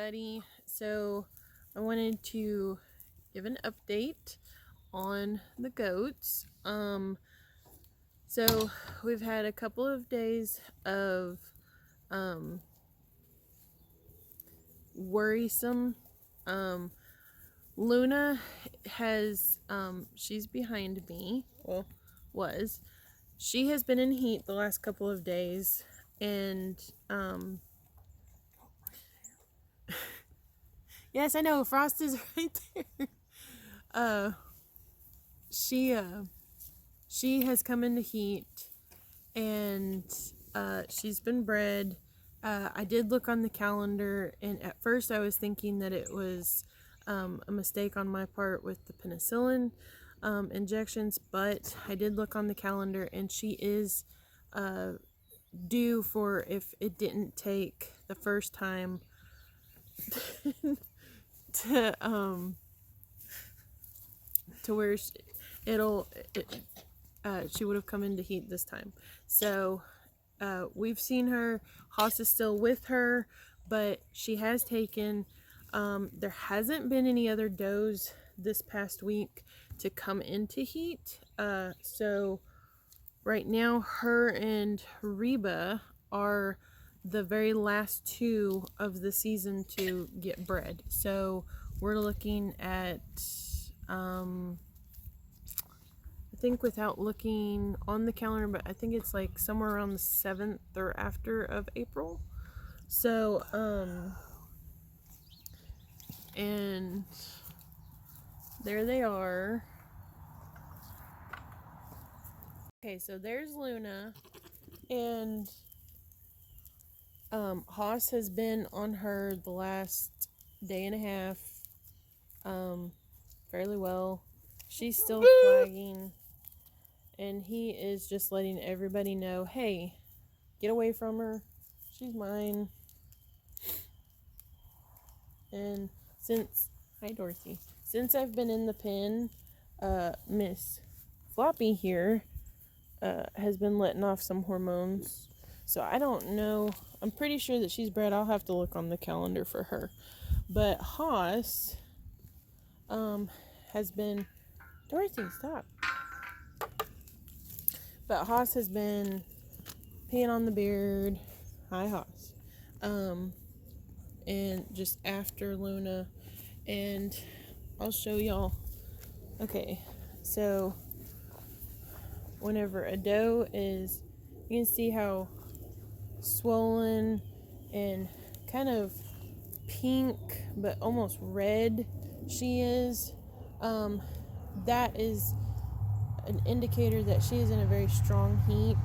everybody. So I wanted to give an update on the goats. So we've had a couple of days of worrisome. Luna has she's behind me. Well, was. She has been in heat the last couple of days, and yes, I know Frost is right there. She has come into heat, and she's been bred. I did look on the calendar, and at first I was thinking that it was a mistake on my part with the penicillin injections, but I did look on the calendar, and she is due for, if it didn't take the first time, to where she would have come into heat this time. So we've seen her. Haas is still with her, but she has taken. There hasn't been any other does this past week to come into heat. So right now, her and Reba are the very last two of the season to get bred. So we're looking at, I think without looking on the calendar, but I think it's like somewhere around the 7th or after of April. So, and there they are. Okay, so there's Luna, and Haas has been on her the last day and a half, fairly well. She's still flagging, and he is just letting everybody know, hey, get away from her, she's mine. And hi Dorothy, since I've been in the pen, Miss Floppy here has been letting off some hormones. So I don't know. I'm pretty sure that she's bred. I'll have to look on the calendar for her. But Haas has been... Dorothy, stop. But Haas has been peeing on the beard. Hi, Haas. And just after Luna. And I'll show y'all. Okay, so whenever a doe is... You can see how swollen and kind of pink but almost red she is. That is an indicator that she is in a very strong heat.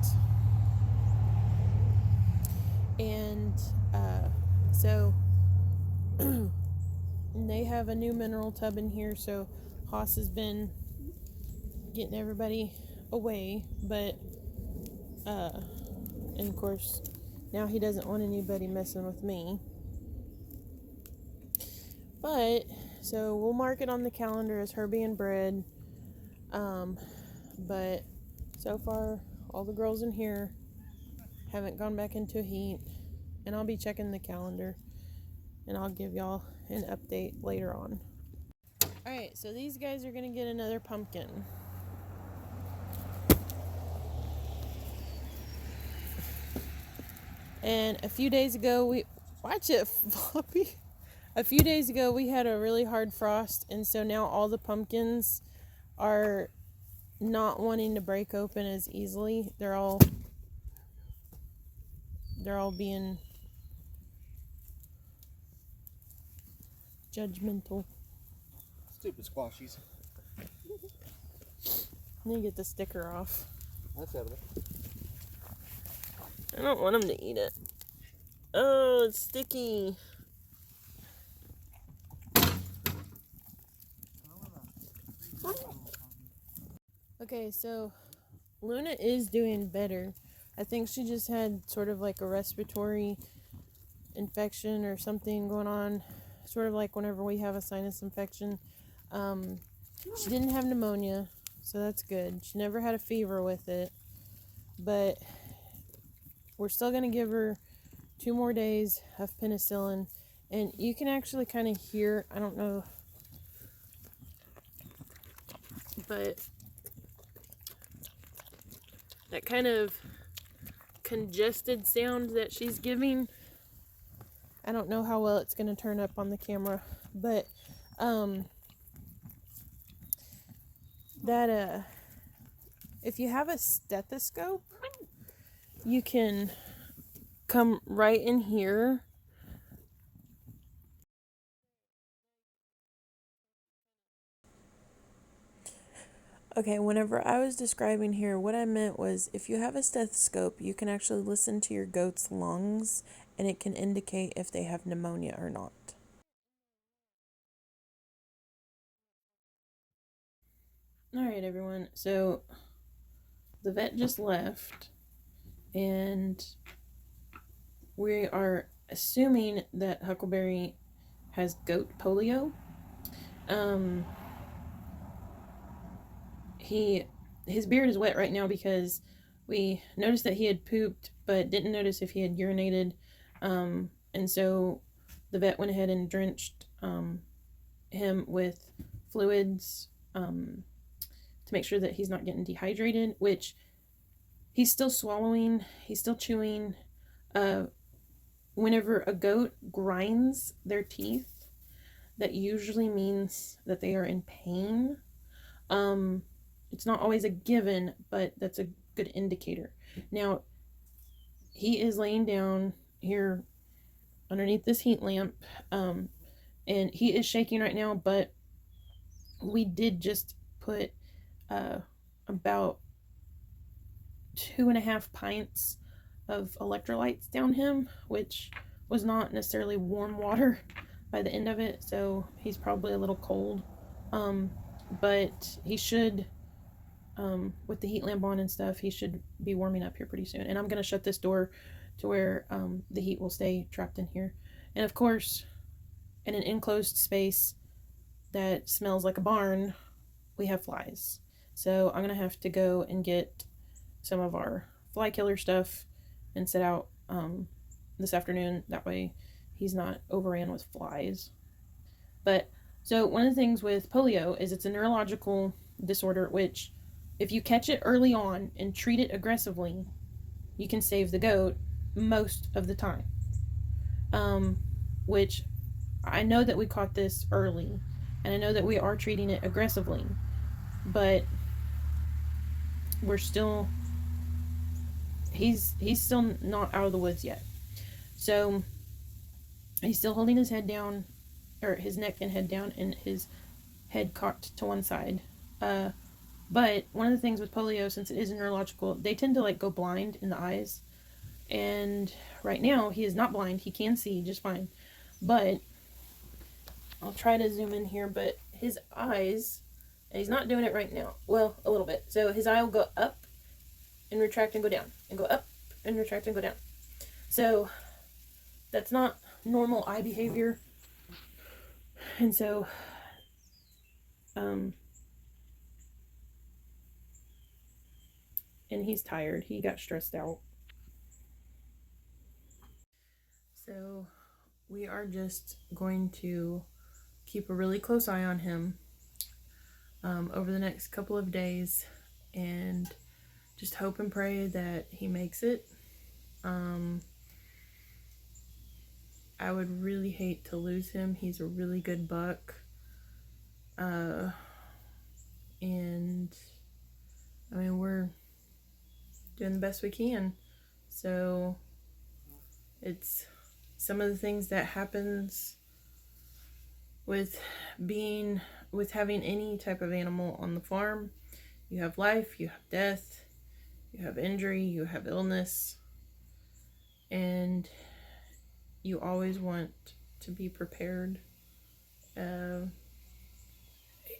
And so they have a new mineral tub in here, so Haas has been getting everybody away, but and of course now he doesn't want anybody messing with me. But so we'll mark it on the calendar as her being bred. But so far all the girls in here haven't gone back into heat, and I'll be checking the calendar and I'll give y'all an update later on. Alright, so these guys are gonna get another pumpkin. And a few days ago watch it, Floppy. A few days ago we had a really hard frost, and so now all the pumpkins are not wanting to break open as easily. They're all being judgmental. Stupid squashies. Let me get the sticker off. That's evident. I don't want them to eat it. Oh, it's sticky. Okay, so Luna is doing better. I think she just had sort of like a respiratory infection or something going on. Sort of like whenever we have a sinus infection. She didn't have pneumonia, so that's good. She never had a fever with it. But we're still going to give her 2 more days of penicillin. And you can actually kind of hear, I don't know, but that kind of congested sound that she's giving. I don't know how well it's going to turn up on the camera, but that if you have a stethoscope, you can come right in here. Okay, whenever I was describing here, what I meant was if you have a stethoscope, you can actually listen to your goat's lungs and it can indicate if they have pneumonia or not. Alright, everyone, so the vet just left and we are assuming that Huckleberry has goat polio. His beard is wet right now because we noticed that he had pooped but didn't notice if he had urinated, and so the vet went ahead and drenched him with fluids to make sure that he's not getting dehydrated, which he's still swallowing, he's still chewing. Whenever a goat grinds their teeth, that usually means that they are in pain. It's not always a given, but that's a good indicator. Now, he is laying down here underneath this heat lamp, and he is shaking right now, but we did just put about 2.5 pints of electrolytes down him, which was not necessarily warm water by the end of it, so he's probably a little cold. But he should, with the heat lamp on and stuff, he should be warming up here pretty soon. And I'm going to shut this door to where the heat will stay trapped in here. And of course, in an enclosed space that smells like a barn, we have flies. So I'm going to have to go and get some of our fly killer stuff and set out this afternoon. That way he's not overran with flies. But so one of the things with polio is it's a neurological disorder, which if you catch it early on and treat it aggressively, you can save the goat most of the time. Which I know that we caught this early, and I know that we are treating it aggressively, but we're still, he's still not out of the woods yet. So he's still holding his head down, or his neck and head down, and his head cocked to one side. But one of the things with polio, since it is neurological, they tend to like go blind in the eyes. And right now he is not blind; he can see just fine. But I'll try to zoom in here. But his eyes, and he's not doing it right now. Well, a little bit. So his eye will go up and retract and go down, and go up and retract and go down. So that's not normal eye behavior. And so, and he's tired. He got stressed out. So we are just going to keep a really close eye on him over the next couple of days and just hope and pray that he makes it. I would really hate to lose him. He's a really good buck. And I mean, we're doing the best we can. So it's some of the things that happens with having any type of animal on the farm. You have life, you have death, you have injury, you have illness, and you always want to be prepared.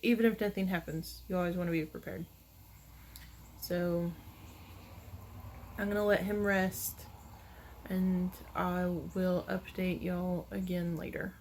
Even if nothing happens, you always want to be prepared. So I'm gonna let him rest, and I will update y'all again later.